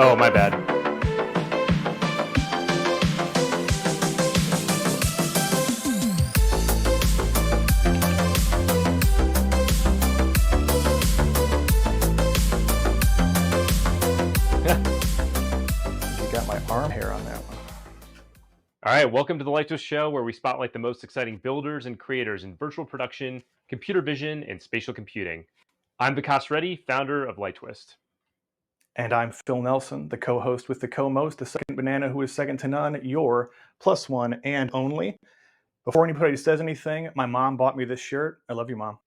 Oh, my bad. You got my arm hair on that one. All right, welcome to the LightTwist Show, where we spotlight the most exciting builders and creators in virtual production, computer vision, and spatial computing. I'm Vikas Reddy, founder of LightTwist. And I'm Phil Nelson, the co-host with the co-most, the second banana who is second to none, your plus one and only. Before anybody says anything, my mom bought me this shirt. I love you, Mom.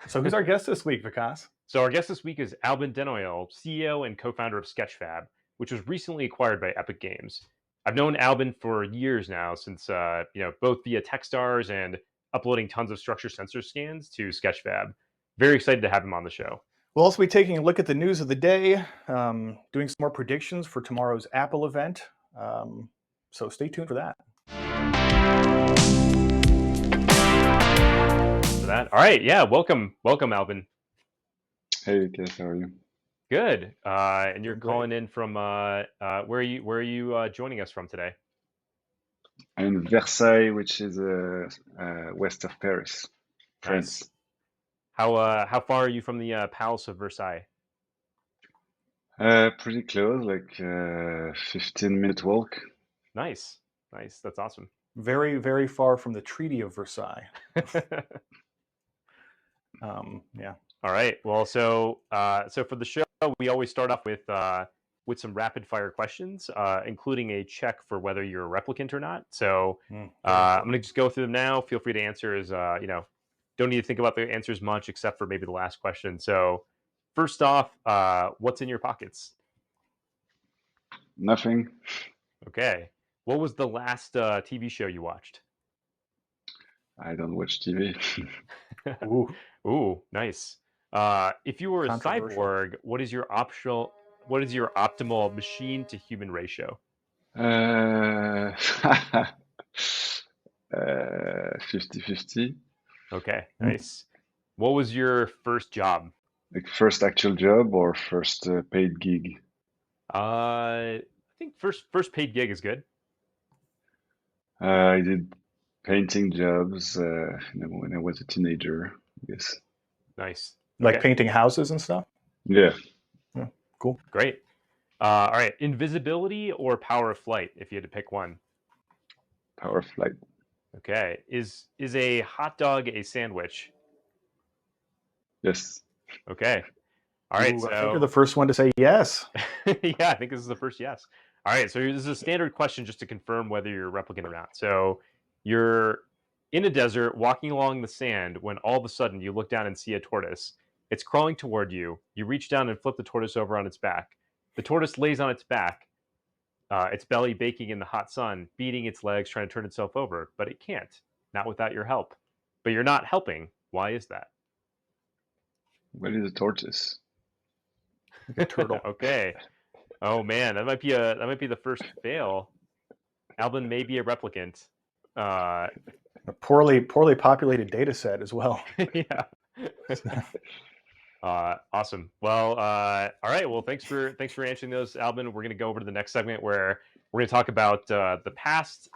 So who's our guest this week, Vikas? So our guest this week is Alban Denoyel, CEO and co-founder of Sketchfab, which was recently acquired by Epic Games. I've known Alban for years now, since both via Techstars and uploading tons of structure sensor scans to Sketchfab. Very excited to have him on the show. We'll also be taking a look at the news of the day, doing some more predictions for tomorrow's Apple event. So stay tuned for that. All right, yeah, welcome, Alban. Hey, Vikas, how are you? Good. And you're Great. calling in from where are you joining us from today? I'm in Versailles, which is west of Paris, France. Nice. How far are you from the Palace of Versailles? Pretty close, like 15-minute walk. Nice. That's awesome. Very, very far from the Treaty of Versailles. Yeah. All right. Well, so for the show, we always start off with some rapid fire questions, including a check for whether you're a replicant or not. So I'm going to just go through them now. Feel free to answer as don't need to think about the answers much, except for maybe the last question. So first off, what's in your pockets? Nothing. Okay. What was the last TV show you watched? I don't watch TV. Ooh, nice. If you were a controversial. cyborg, what is your optimal machine to human ratio? 50-50. Okay, nice. What was your first job? Like first actual job or first paid gig? I think first paid gig is good. I did painting jobs when I was a teenager, I guess. Nice. Like Okay. painting houses and stuff? Yeah. Cool. Great. All right. Invisibility or power of flight, if you had to pick one? Power of flight. Okay. Is a hot dog a sandwich? Yes. Okay. All right. Ooh, So I think you're the first one to say yes. yeah, I think this is the first yes. All right. So this is a standard question just to confirm whether you're a replicant or not. So you're in a desert walking along the sand when all of a sudden you look down and see a tortoise. It's crawling toward you. You reach down and flip the tortoise over on its back. The tortoise lays on its back, its belly baking in the hot sun, beating its legs, trying to turn itself over, but it can't, not without your help. But you're not helping. Why is that? What is a tortoise? A turtle. Okay. Oh man, that might be the first fail. Alban may be a replicant. A poorly populated data set as well. Yeah. Awesome. Well, all right. Well, thanks for answering those, Alban. We're going to go over to the next segment where we're going to talk about the past,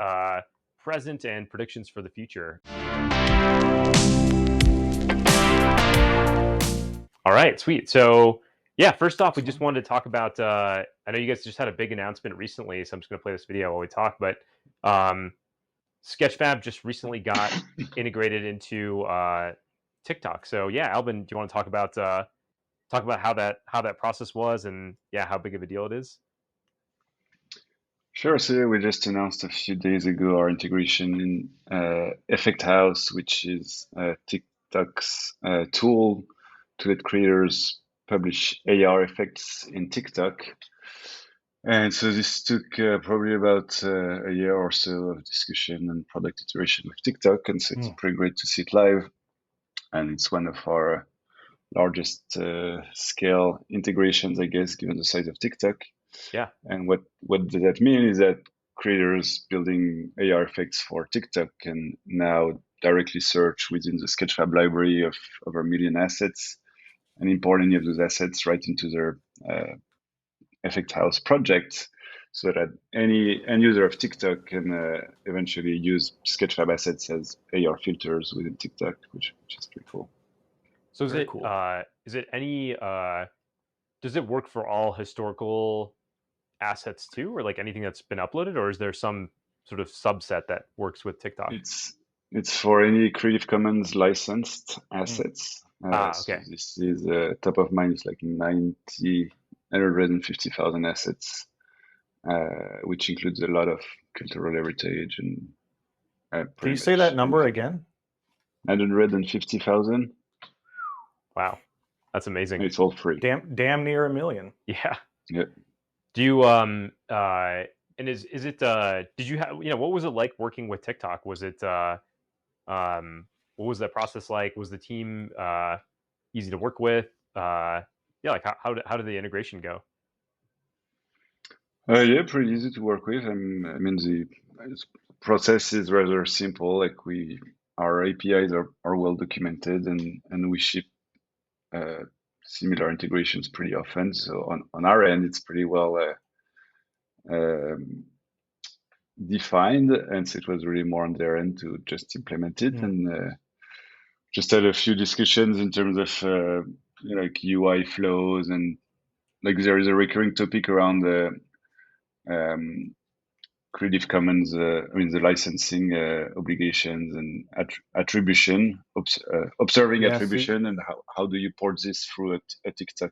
present, and predictions for the future. All right, sweet. So yeah, first off, we just wanted to talk about. I know you guys just had a big announcement recently, so I'm just going to play this video while we talk. But Sketchfab just recently got integrated into TikTok. So yeah, Alban, do you want to talk about how that process was and how big of a deal it is? Sure. So yeah, we just announced a few days ago our integration in Effect House, which is TikTok's tool to let creators publish AR effects in TikTok. And so this took probably about a year or so of discussion and product iteration with TikTok. And so it's pretty great to see it live. And it's one of our largest scale integrations, I guess, given the size of TikTok. Yeah. And what does that mean is that creators building AR effects for TikTok can now directly search within the Sketchfab library of over 1 million assets and import any of those assets right into their Effect House project, so that any end user of TikTok can eventually use Sketchfab assets as AR filters within TikTok, which is pretty cool. So Very cool. is it any does it work for all historical assets too, or like anything that's been uploaded, or is there some sort of subset that works with TikTok? It's for any Creative Commons licensed assets. Okay. So this is top of mind is like 150,000 assets, which includes a lot of cultural heritage and. Can you say that number again? 150,000. Wow, that's amazing. It's all free. Damn near 1 million. Yeah. Yep. Do you and is it did you have, what was it like working with TikTok? Was it what was that process like? Was the team easy to work with? Like how did the integration go? Yeah, pretty easy to work with. I mean the process is rather simple. Like our APIs are well documented, and we ship similar integrations pretty often. So on our end, it's pretty well defined, and so it was really more on their end to just implement it and just had a few discussions in terms of like UI flows, and like there is a recurring topic around the Creative Commons, the licensing obligations and attribution, observing attribution, and how do you port this through a TikTok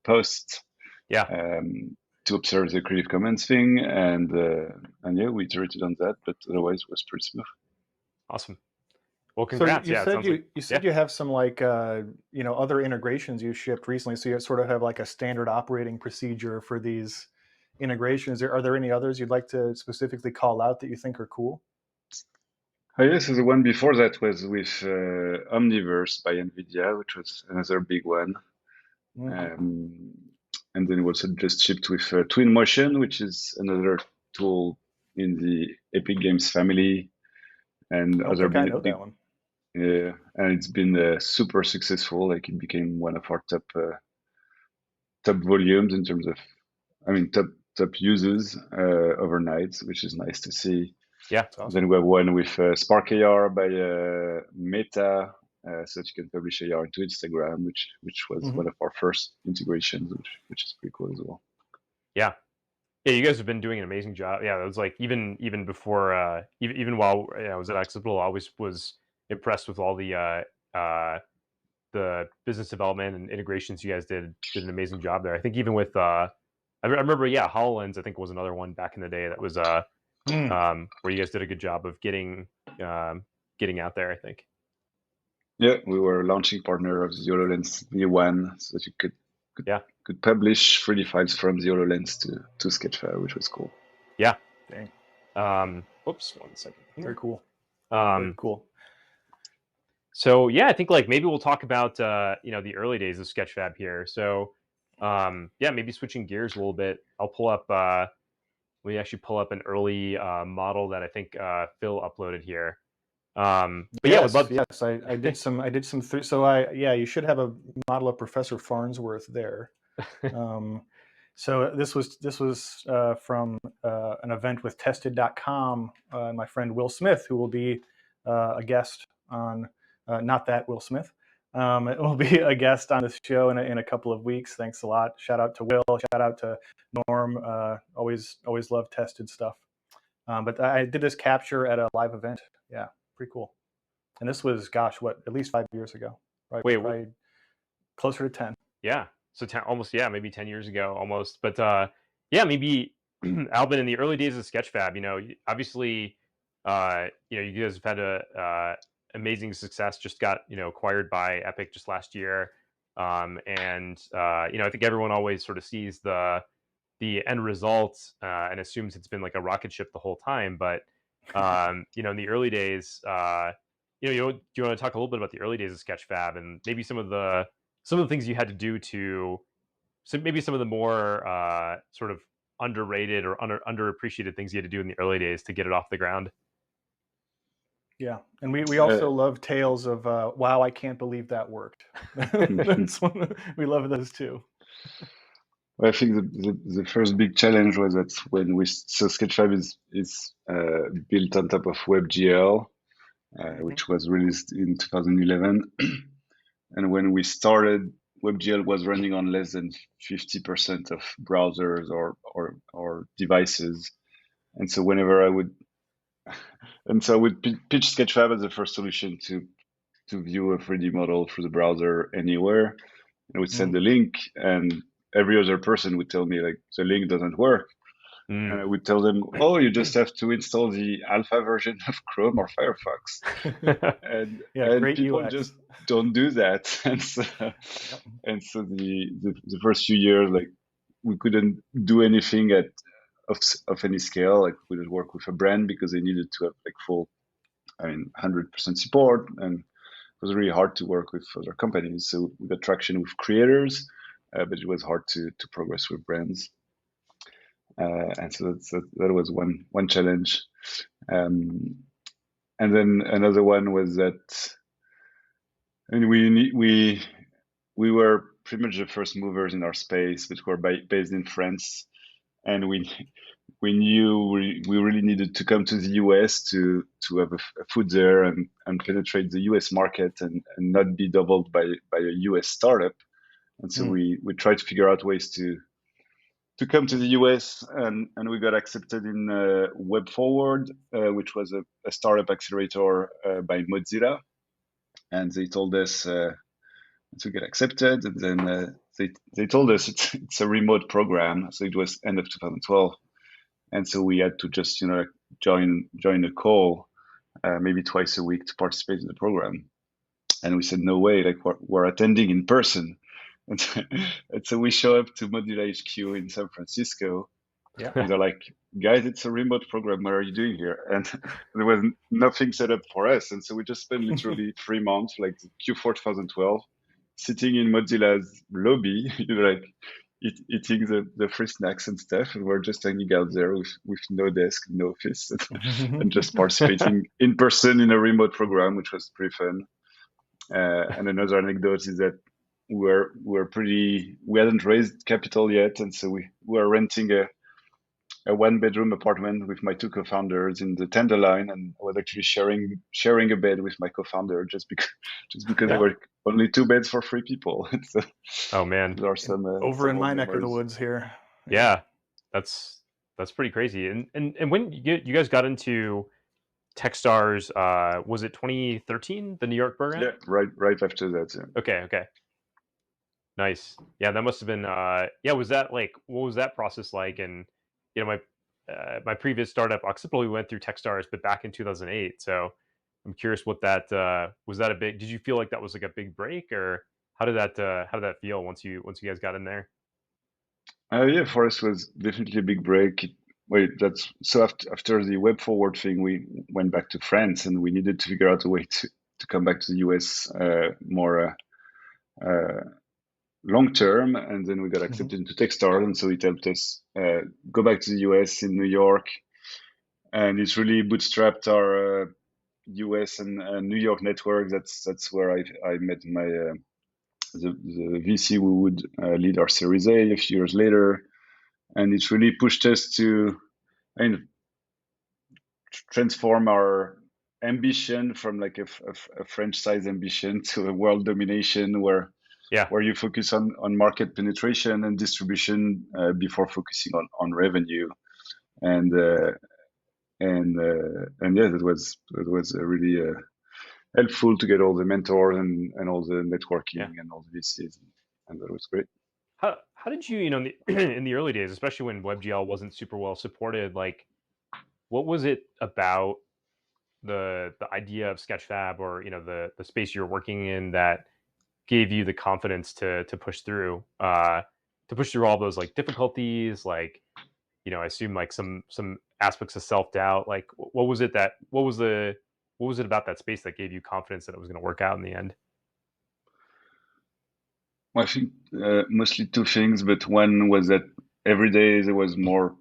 post to observe the Creative Commons thing, and yeah, we iterated on that, but otherwise it was pretty smooth. Awesome. Well, congrats. So you said you have some like other integrations you shipped recently, so you sort of have like a standard operating procedure for these integrations. Are there any others you'd like to specifically call out that you think are cool? Yes, so the one before that was with Omniverse by NVIDIA, which was another big one. And then we also just shipped with Twinmotion, which is another tool in the Epic Games family. And I know that one. Yeah, and it's been super successful. Like it became one of our top volumes in terms of, top users overnight, which is nice to see. Yeah. Awesome. Then we have one with Spark AR by Meta, so that you can publish AR into Instagram, which was one of our first integrations, which is pretty cool as well. Yeah. Yeah, you guys have been doing an amazing job. Yeah, it was like even before, even while I was at Acceptable, I always was impressed with all the business development and integrations you guys did an amazing job there. I think even with I remember, HoloLens, I think was another one back in the day that was where you guys did a good job of getting out there, I think. Yeah, we were a launching partner of the HoloLens V1, so that you could publish 3D files from the HoloLens to Sketchfab, which was cool. Yeah. Dang. Oops, 1 second. Very cool. Very cool. So yeah, I think like maybe we'll talk about the early days of Sketchfab here. So maybe switching gears a little bit. I'll pull up we actually pull up an early model that I think Phil uploaded here. But yes, I did some you should have a model of Professor Farnsworth there. So this was from an event with tested.com, my friend Will Smith, who will be a guest on not that Will Smith. It will be a guest on this show in a couple of weeks. Thanks a lot. Shout out to Will. Shout out to Norm. Always love tested stuff. But I did this capture at a live event. Yeah, pretty cool. And this was, at least 5 years ago. Right? Probably closer to 10. Yeah. So almost, maybe 10 years ago almost. But maybe Alban, in the early days of Sketchfab, obviously, you guys have had a amazing success. Just got acquired by Epic just last year, and I think everyone always sort of sees the end result and assumes it's been like a rocket ship the whole time. But in the early days, do you want to talk a little bit about the early days of Sketchfab and maybe some of the things you had to do maybe some of the more sort of underrated or underappreciated things you had to do in the early days to get it off the ground? Yeah, and we also love tales of wow, I can't believe that worked. We love those too. Well, I think the first big challenge was that when Sketchfab is built on top of WebGL, which was released in 2011, and when we started, WebGL was running on less than 50% of browsers or devices, and so whenever I would pitch Sketchfab as the first solution to view a 3D model through the browser anywhere. I would send the link, and every other person would tell me like the link doesn't work. And I would tell them, oh, you just have to install the alpha version of Chrome or Firefox. And great people UX. just don't do that. And so, the first few years, like we couldn't do anything of any scale. Like we couldn't work with a brand because they needed to have like full, 100% support, and it was really hard to work with other companies. So we got traction with creators, but it was hard to progress with brands. And so that was one challenge. And then another one was that, we were pretty much the first movers in our space, but we're based in France, and we knew we really needed to come to the US to have a foot there and penetrate the US market and not be doubled by a US startup. And so we tried to figure out ways to come to the US, and we got accepted in Web Forward, which was a startup accelerator by Mozilla. And they told us to get accepted, and then they told us it's a remote program. So it was end of 2012. And so we had to just, join a call maybe twice a week to participate in the program. And we said, no way, like we're attending in person. And so we show up to Mozilla HQ in San Francisco. Yeah. And they're like, guys, it's a remote program. What are you doing here? And there was nothing set up for us. And so we just spent literally 3 months, like Q4 2012, sitting in Mozilla's lobby, like eating the free snacks and stuff, and we're just hanging out there with no desk, no office, and just participating in person in a remote program, which was pretty fun. And another anecdote is that we hadn't raised capital yet, and so we were renting a 1-bedroom apartment with my 2 co-founders in the Tenderloin, and I was actually sharing a bed with my co-founder just because there were only 2 beds for 3 people. So, oh man, there are some over in my neck of the woods here. Yeah, that's pretty crazy. And when you guys got into Techstars, was it 2013, the New York program? Yeah, right after that. Yeah. Okay. Nice. Yeah, that must have been was that like, what was that process like? And my previous startup Occipital, we went through Techstars, but back in 2008. So I'm curious what that was. That a big, did you feel like that was like a big break, or how did that feel once you guys got in there? Yeah, for us was definitely a big break. That's so after the Web Forward thing, we went back to France, and we needed to figure out a way to come back to the US more long term. And then we got accepted into Techstars, and so it helped us go back to the US in New York, and it's really bootstrapped our US and New York network. That's where I met my the VC who would lead our Series A few years later. And it's really pushed us to transform our ambition from like a French size ambition to a world domination where you focus on market penetration and distribution before focusing on revenue. And that was really helpful to get all the mentors and all the networking and all the VCs, and that was great. How did you, in the early days, especially when WebGL wasn't super well supported, like what was it about the idea of Sketchfab, or the space you're working in, that gave you the confidence to push through all those like difficulties, like I assume like some aspects of self-doubt, like what was it about that space that gave you confidence that it was going to work out in the end? I think mostly 2 things, but one was that every day there was more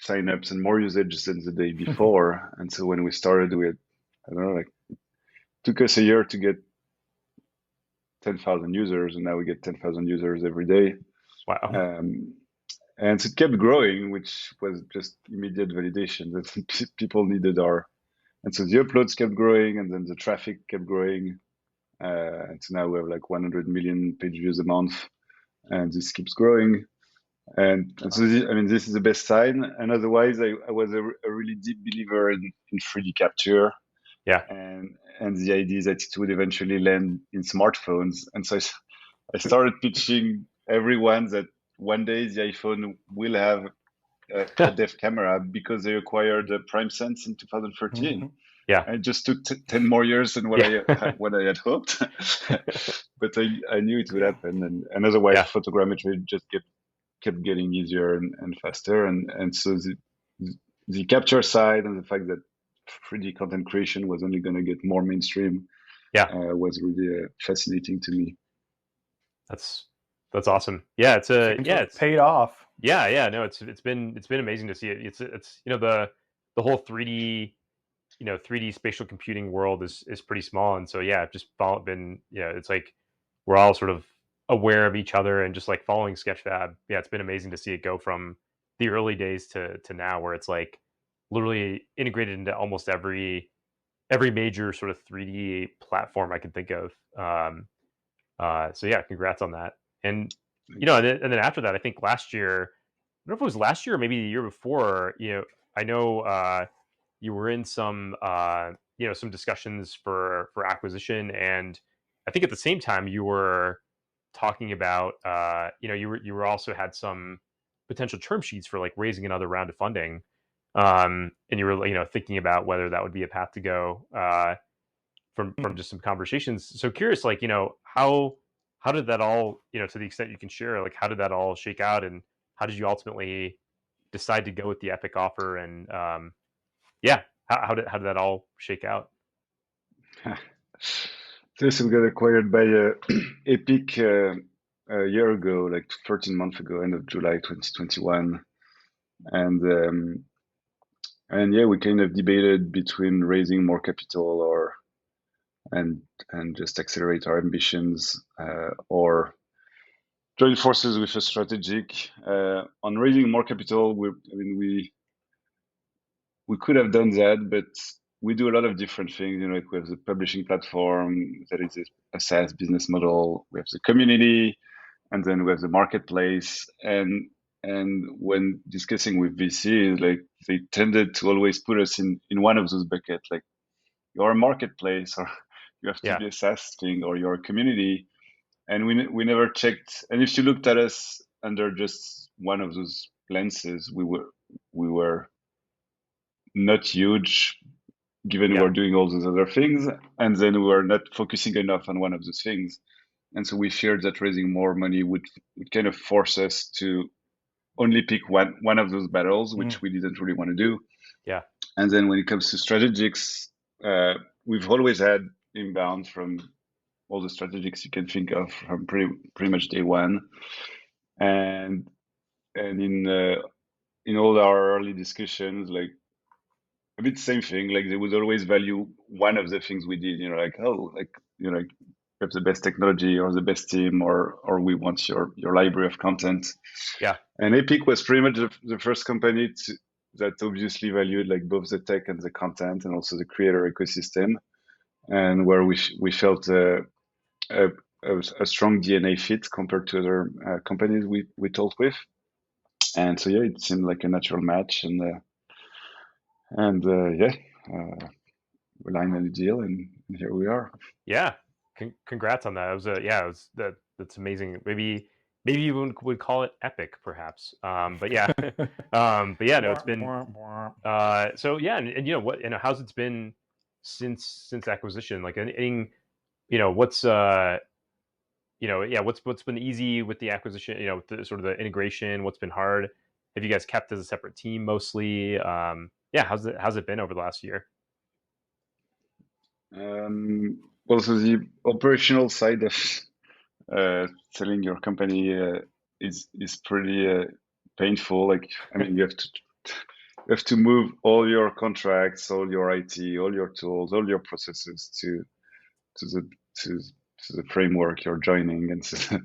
signups and more usage than the day before. And so when we started, we had, I don't know, like it took us a year to get 10,000 users, and now we get 10,000 users every day. Wow. And so it kept growing, which was just immediate validation that people needed our. And so the uploads kept growing, and then the traffic kept growing. And so now we have like 100 million page views a month, and this keeps growing. And so this is the best sign. And otherwise, I was a really deep believer in 3D capture. Yeah. And the idea that it would eventually land in smartphones. And so I started pitching everyone that one day the iPhone will have a depth camera because they acquired PrimeSense in 2013. Mm-hmm. Yeah. And it just took 10 more years than what I had hoped. But I knew it would happen. And otherwise, photogrammetry just kept getting easier and faster. And so the capture side and the fact that 3D content creation was only going to get more mainstream was really fascinating to me. That's awesome. Yeah, it's paid off. Yeah. No, it's been amazing to see it. It's the whole 3D 3D spatial computing world is pretty small, and so yeah, I've just been it's like we're all sort of aware of each other and just like following Sketchfab. Yeah, it's been amazing to see it go from the early days to now, where it's like literally integrated into almost every major sort of 3D platform I can think of. So yeah, congrats on that. And and then after that, I think last year, I don't know if it was last year or maybe the year before. I know you were in some some discussions for acquisition, and I think at the same time you were talking about you were also had some potential term sheets for like raising another round of funding, and you were thinking about whether that would be a path to go from just some conversations. So curious, like how did that all to the extent you can share, like how did that all shake out, and how did you ultimately decide to go with the Epic offer, and yeah, how did that all shake out? This we got acquired by Epic a year ago, like 13 months ago, end of July 2021, and yeah, we kind of debated between raising more capital and just accelerate our ambitions, or join forces with a strategic. On raising more capital, we could have done that, but we do a lot of different things. Like we have the publishing platform that is a SaaS business model. We have the community, and then we have the marketplace. And when discussing with VCs, like they tended to always put us in one of those buckets, like you're a marketplace, or you have to be a SaaS thing, or you're a community. And we never checked. And if you looked at us under just one of those lenses, we were not huge, given we're doing all those other things, and then we were not focusing enough on one of those things. And so we feared that raising more money would kind of force us to only pick one of those battles, which we didn't really want to do. Yeah. And then when it comes to strategics, we've always had inbound from all the strategics you can think of from pretty much day one. And in all our early discussions, like a bit the same thing, like they would always value one of the things we did, we have the best technology or the best team, or we want your library of content. Yeah. And Epic was pretty much the first company that obviously valued like both the tech and the content, and also the creator ecosystem, and where we felt a strong DNA fit compared to other companies we talked with. And so yeah, it seemed like a natural match, and we lined on the deal, and here we are. Yeah, congrats on that. It was that's amazing. Maybe you would call it epic, perhaps. But yeah, no, it's been so yeah, and what how's it been since acquisition? Like anything, what's what's been easy with the acquisition? The, sort of the integration. What's been hard? Have you guys kept as a separate team mostly? Yeah, how's it been over the last year? Well, so the operational side of selling your company is pretty painful. Like, I mean, you have to move all your contracts, all your IT, all your tools, all your processes to the framework you're joining, and so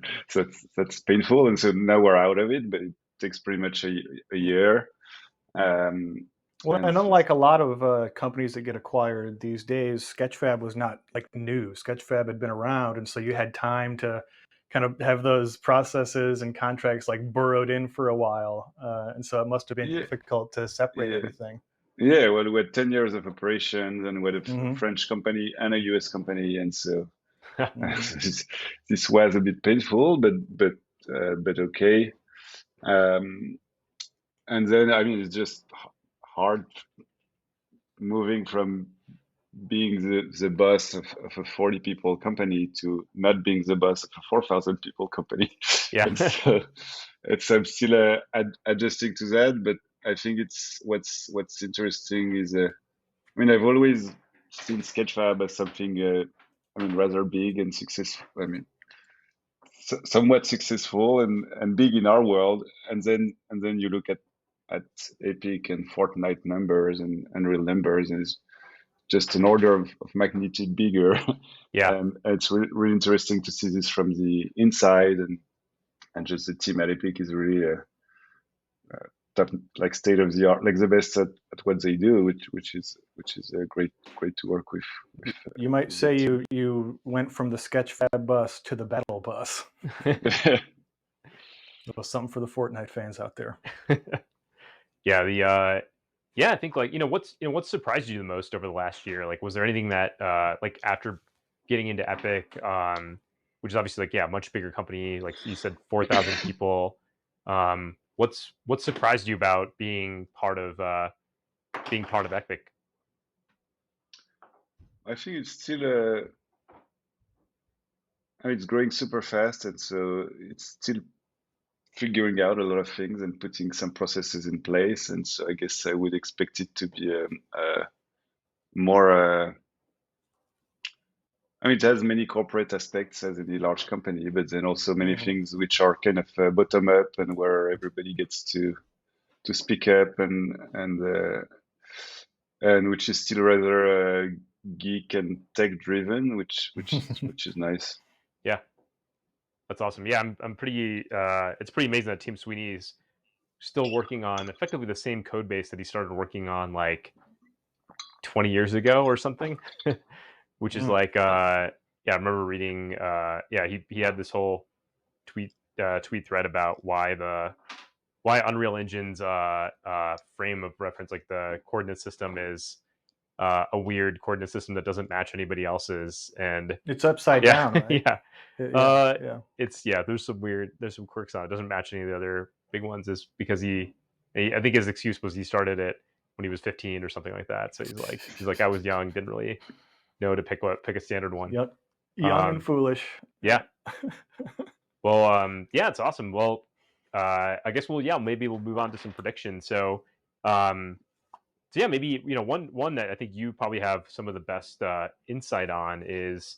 that's painful. And so now we're out of it, but takes pretty much a year. Well, And and unlike a lot of companies that get acquired these days, Sketchfab was not like new. Sketchfab had been around, and so you had time to kind of have those processes and contracts like burrowed in for a while, and so it must have been yeah, difficult to separate yeah, everything. yeah. Well, we had 10 years of operations, and we had a Hmm. French company and a US company, and so Hmm. this was a bit painful, but okay. And then I mean, it's just hard moving from being the boss of a 40 people company to not being the boss of a 4,000 people company. Yeah. And so I'm still adjusting to that, but I think it's what's interesting is I mean, I've always seen Sketchfab as something I mean, rather big and successful. I mean, somewhat successful and big in our world, and then you look at Epic and Fortnite numbers and real numbers, and it's just an order of magnitude bigger. Yeah. And it's really interesting to see this from the inside, and just the team at Epic is really top, like state of the art, like the best at what they do, which is great to work with. You might the say team. you went from the Sketchfab bus to the battle bus. It was something for the Fortnite fans out there. Yeah, yeah, I think like, what surprised you the most over the last year? Like, was there anything that like after getting into Epic, which is obviously like, yeah, much bigger company, like you said, 4,000 people. What surprised you about being part of Epic? I think it's still I mean, it's growing super fast, and so it's still figuring out a lot of things and putting some processes in place. And so I guess I would expect it to be more. I mean, it has many corporate aspects as any large company, but then also many Hmm. things which are kind of bottom up and where everybody gets to speak up and which is still rather geek and tech driven, which is nice. Yeah, that's awesome. Yeah, I'm pretty. It's pretty amazing that Tim Sweeney's still working on effectively the same code base that he started working on like 20 years ago or something, which is Mm. like, yeah, I remember reading, yeah, he had this whole tweet tweet thread about why Unreal Engine's frame of reference, like the coordinate system, is a weird coordinate system that doesn't match anybody else's, and It's upside yeah, down, right? yeah, Yeah, yeah. it's yeah. There's some quirks on it. It doesn't match any of the other big ones, is because I think his excuse was he started it when he was 15 or something like that. So he's like I was young, didn't really know to pick a standard one. Yep. Young and Um, foolish. yeah. Well, yeah, it's awesome. Well, I guess maybe we'll move on to some predictions. So yeah, maybe one that I think you probably have some of the best insight on is,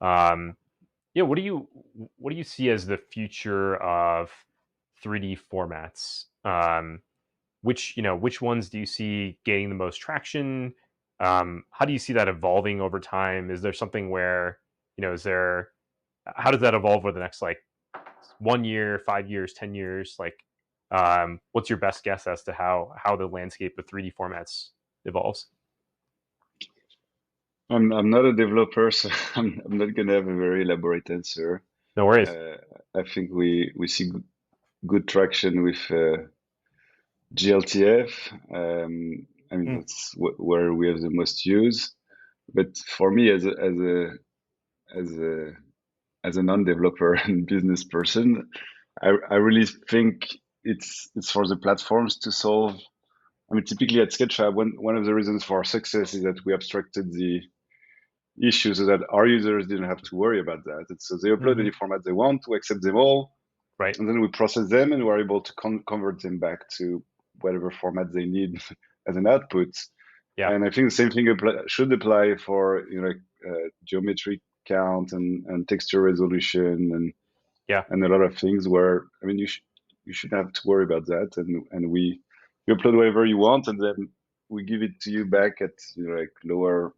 yeah, what do you see as the future of 3D formats? Which ones do you see gaining the most traction? How do you see that evolving over time? Is there something where, is there how does that evolve over the next like 1 year, 5 years, 10 years? Like, what's your best guess as to how the landscape of 3D formats evolves? I'm not a developer, so I'm not gonna have a very elaborate answer. No worries. I think we see good traction with GLTF. I mean, Mm. that's where we have the most use. But for me, as a as a non-developer and business person, I really think it's for the platforms to solve. I mean, typically at Sketchfab, one of the reasons for our success is that we abstracted the issue so that our users didn't have to worry about that. And so they upload Hmm. any format they want, we accept them all, Right. and then we process them and we're able to convert them back to whatever format they need as an output. Yeah. And I think the same thing should apply for geometry count and texture resolution Yeah. and a lot of things where I mean you shouldn't have to worry about that, and you upload whatever you want and then we give it to you back at like lower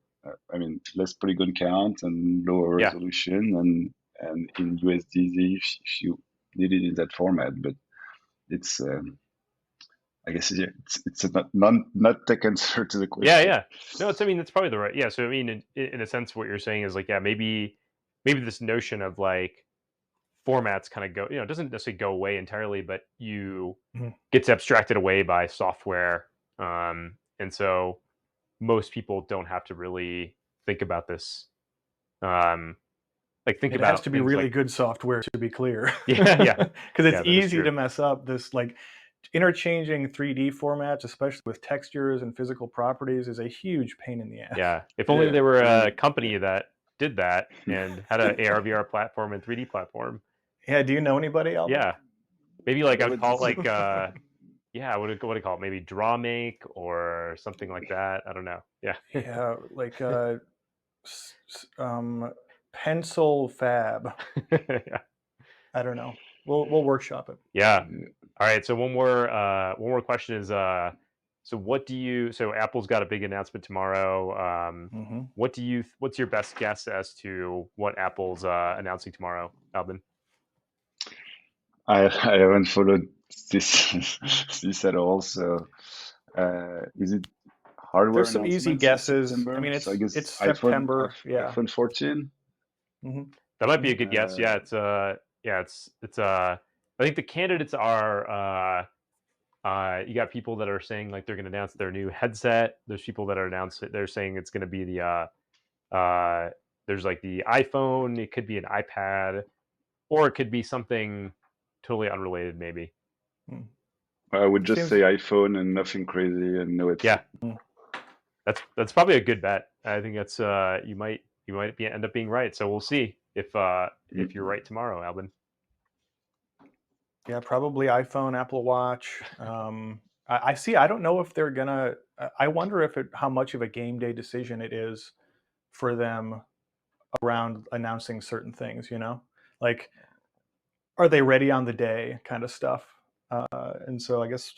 I mean less polygon count and lower Yeah. resolution and in USDZ if you need it in that format. But it's I guess it's a not tech answer to the question. Yeah. No, I mean, that's probably the right. Yeah. So I mean, in a sense, what you're saying is like, yeah, maybe this notion of like formats kind of go, it doesn't necessarily go away entirely, but you Mhm. gets abstracted away by software, and so most people don't have to really think about this. Like think It has about to be things really like good software to be clear. yeah, Because it's that is easy true. to mess up this, like, interchanging 3D formats, especially with textures and physical properties, is a huge pain in the ass. Yeah, if only Yeah, there were I a mean, company that did that and had a AR VR platform and 3D platform. Yeah, do you know anybody, Alban? Yeah, maybe like that I'd would call it like yeah, what do you call it? Maybe draw make or something like that. I don't know. Yeah. Yeah, like pencil fab. Yeah. I don't know. We'll workshop it. Yeah. All right. So one more question is so what do you so Apple's got a big announcement tomorrow. Hmm. What's your best guess as to what Apple's announcing tomorrow, Alban? I haven't followed this this at all. So is it hardware There's some easy announcements in guesses. I September? mean, So I guess it's September. Yeah. iPhone 14. Hmm. That might be a Hmm. good guess. Yeah, it's I think the candidates are you got people that are saying like they're going to announce their new headset. There's people that are announcing they're saying it's going to be the there's like the iPhone, it could be an iPad, or it could be something totally unrelated maybe. I would just say Seems. iPhone and nothing crazy and no Yeah, headset. that's probably a good bet. I think that's you might end up being right. So we'll see if you're right tomorrow, Alban. Yeah, probably iPhone, Apple Watch. I see. I don't know if they're gonna. I wonder if how much of a game day decision it is for them around announcing certain things. Like, are they ready on the day, kind of stuff. And so I guess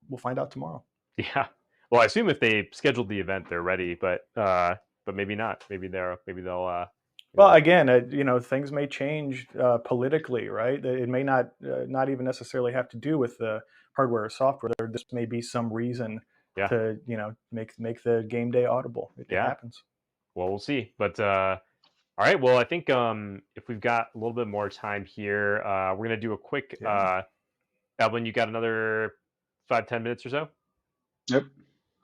we'll find out tomorrow. Yeah. Well, I assume if they scheduled the event, they're ready, but maybe not. Maybe they'll Well, they'll again, things may change politically, right? It may not even necessarily have to do with the hardware or software. There just may be some reason yeah. to make the game day audible. It Yeah. happens. Well, we'll see. But all right. Well, I think if we've got a little bit more time here, we're gonna do a quick. Yeah. Alvin, you got another 5-10 minutes or so? Yep.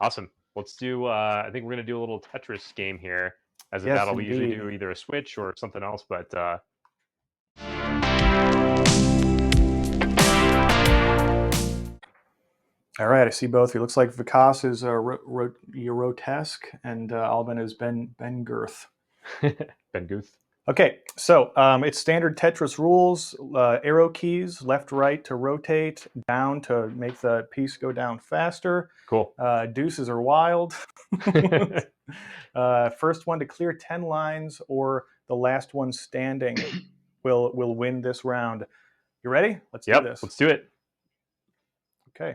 Awesome. Let's do. I think we're gonna do a little Tetris game here as a Yes, battle. We usually indeed. do either a Switch or something else, but All right, I see both. It looks like Vikas is Eurotesque and Alban is Ben Girth. Ben Guth. Okay, so it's standard Tetris rules. Arrow keys, left, right to rotate, down to make the piece go down faster. Cool. Deuces are wild. First one to clear 10 lines or the last one standing will win this round. You ready? Let's do this. Let's do it. Okay.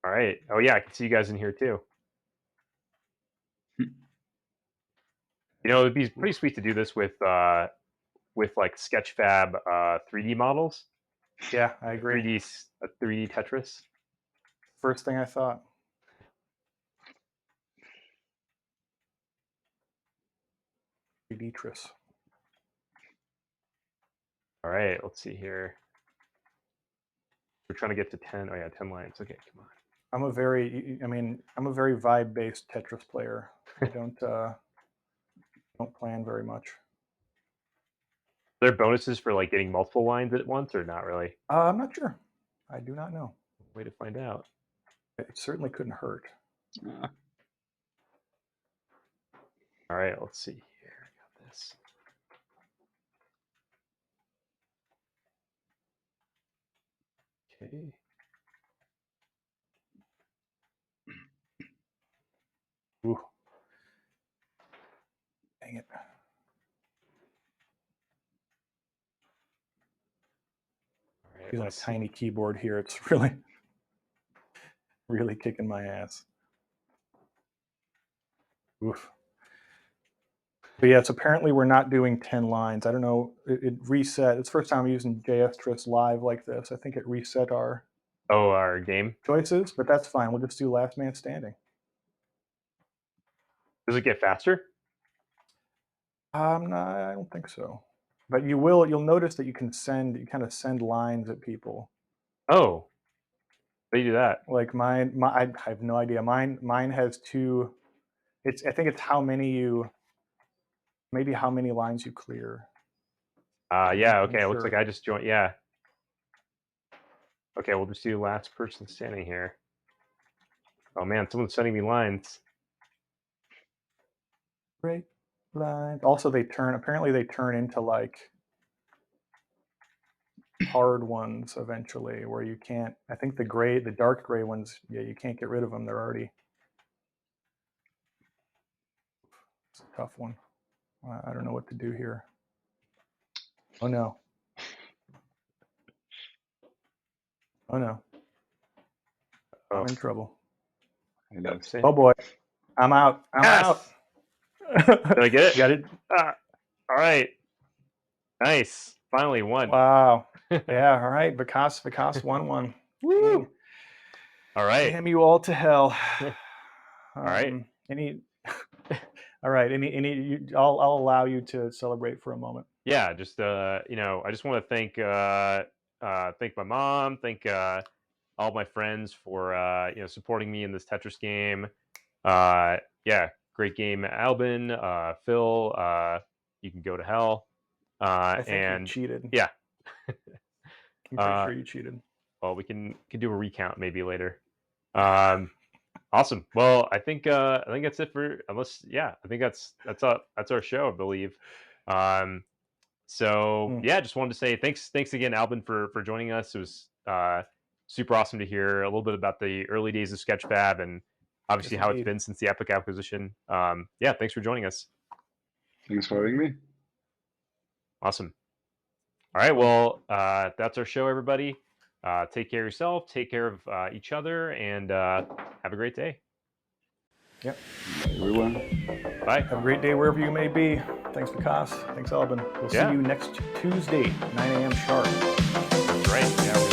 All right. Oh yeah, I can see you guys in here too. It'd be pretty sweet to do this with like Sketchfab 3D models. Yeah, I agree. 3D Tetris. First thing I thought. Tetris. All right, let's see here. We're trying to get to 10. Oh yeah, 10 lines. Okay, come on. I'm a very vibe-based Tetris player. I don't plan very much. Are there bonuses for like getting multiple lines at once or not really? I'm not sure. I do not know. Way to find out. It certainly couldn't hurt. All right, let's see here. I got this. Okay. Ooh. Dang it. All right, Using a tiny keyboard here. It's really, really kicking my ass. Oof. But yes, apparently we're not doing 10 lines. I don't know. It reset. It's the first time I'm using JS Live like this. I think it reset our our game. choices, but that's fine. We'll just do last man standing. Does it get faster? No, I don't think so. But you'll notice that you kind of send lines at people. Oh, they do that. Like I have no idea. Mine has two. I think it's maybe how many lines you clear. Yeah, okay. I'm It looks sure. like I just joined. Yeah. Okay, we'll just do last person standing here. Oh man, someone's sending me lines. Great lines. Also, apparently they turn into like hard ones eventually, where you can't. I think the dark gray ones, yeah, you can't get rid of them. They're already. It's a tough one. I don't know what to do here. Oh no. Oh no. I'm in trouble. Oh boy. I'm out. I'm out. Did I get it? Got it. All right. Nice. Finally won. Wow. Yeah. All right. Vikas won one. Woo. All right. Damn you all to hell. All right. All right. I'll allow you to celebrate for a moment. Yeah. Just I just want to thank my mom, thank all my friends for supporting me in this Tetris game. Yeah, great game, Alban, Phil. You can go to hell. I think and you cheated. Yeah. I'm pretty sure you cheated. Well, we can do a recount maybe later. Awesome. Well, I think that's it for I think that's our show, I believe. So yeah, just wanted to say thanks again, Alban, for joining us. It was super awesome to hear a little bit about the early days of Sketchfab and obviously how it's been since the Epic acquisition. Yeah, thanks for joining us. Thanks for having me. Awesome. All right, well, that's our show, everybody. Take care of yourself, take care of each other, and have a great day. Yep. Bye, everyone. Bye. Have a great day wherever you may be. Thanks, Vikas. Thanks, Alban. We'll see you next Tuesday, 9 a.m. sharp. That's right. Yeah.